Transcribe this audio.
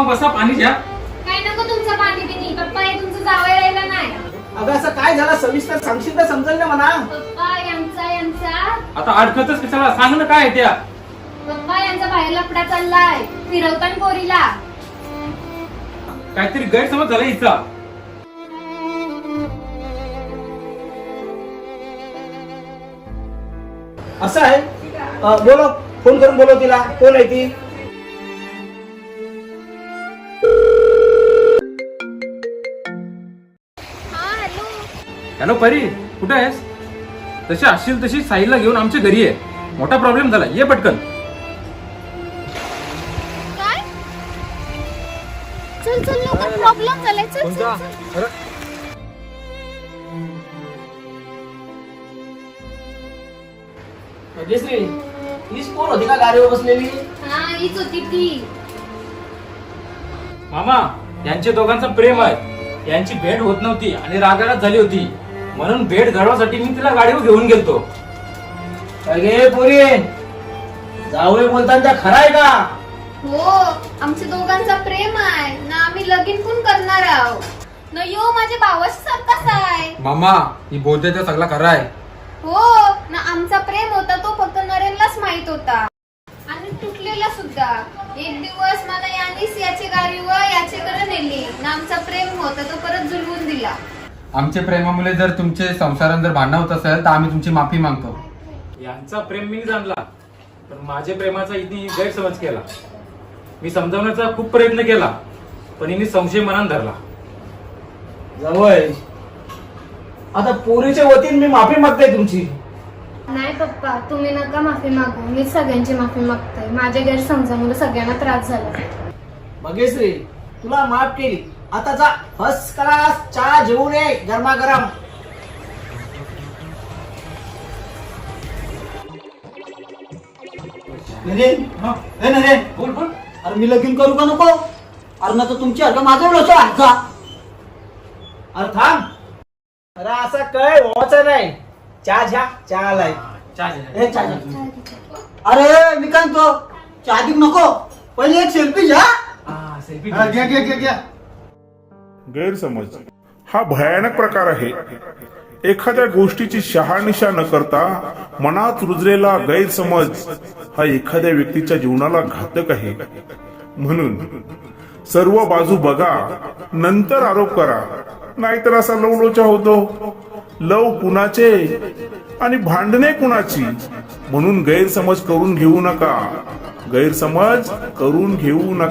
बसा पाणी घ्या. काय नको तुमचं पाणी बिनी. पप्पा हे तुमचं जावई राहिलं नाही. अगं असं काय झालं सविस्तर सांगशील तर समजेल ना म्हणा. पप्पा यांचा आता अडकतच कशाला, सांग ना काय आहे त्या. पप्पा यांचा बाहेर लफडा चाललाय. फिरवतान पोरीला. काहीतरी गैरसमज झाला हिचा. असं आहे बोलो, फोन करून बोलो तिला. कोण आहे ती? हॅलो परी, कुठे आहेस? तशी असशील तशी साईला घेऊन आमच्या घरी ये. मोठा प्रॉब्लेम झाला, ये पटकन. काय? चल चल लवकर, प्रॉब्लेम झालाय. चल चल. भाग्यश्री, हीच कोण होती का गाडीवर बसलेली? हा हीच होती ती. मामा, यांच्या दोघांचं प्रेम आहे. यांची भेट होत नव्हती आणि रागाराग झाली होती, म्हणून भेट घडवासाठी मी तिला गाडीवर घेऊन गेलतो. अगे पोरी, जावई बोलताना खरं आहे का? हो, आमच्या दोघांचा प्रेम आहे ना. आम्ही लगीन पण करणार आहोत न. यो माझ्या भावाशी सारखाच आहे. मामा, ही बोलते ते सगळा खरा आहे. हो ना. आमचा प्रेम होता तो फक्त नरेनलाच माहित होता आणि तुटलेला सुद्धा. एक दिवस मला यानेच याची गाडीवर याचेकडे नेली ना. आमचा प्रेम होता तो परत जुलवून दिला. आमच्या प्रेमामुळे जर तुमचे संसारात जर भांडण होत असेल तर आम्ही तुमची माफी मागतो. यांचा प्रेम मी जाणला, पण माझ्या प्रेमाचा हिने गैरसमज केला. मी समजावण्याचा खूप प्रयत्न केला, पण हिने संशय मनात धरला. जावई, आता पोरीच्या वतीने मी माफी मागते तुमची. नाही पप्पा, तुम्ही नका माफी मागू. मी सगळ्यांची माफी मागते. माझ्या गैरसमजामुळे सगळ्यांना त्रास झाला. भाग्यश्री, तुला माफ केली. आता जा फर्स्ट क्लास चहा जेवून ये गरमागरम. नरेन, ए नरेन, बोल बोल. अरे मी लगीन करू का नको? अरे ना तर तुमची अर्ध माझं होतं अर्धा. अरे थांब. अरे असं काय व्हायचं नाही. चहा घ्या, चहा आलाय. ए, चहा घे. अरे मी काय तो चहा देऊ नको, पहिले एक सेल्फी घ्या. सेल्फी हा, घ्या घ्या घ्या घ्या. गैरसमज हा भयानक प्रकार आहे. एखाद्या गोष्टीची शहानिशा न करता मनात रुजलेला गैरसमज हा एखाद्या व्यक्तीच्या जीवनाला घातक आहे. म्हणून सर्व बाजू बघा, नंतर आरोप करा, नाहीतर असा लवलोचा होतो. लव कुणाचे आणि भांडणे कुणाची, म्हणून गैरसमज करून घेऊ नका. गैरसमज करून घेऊ नका.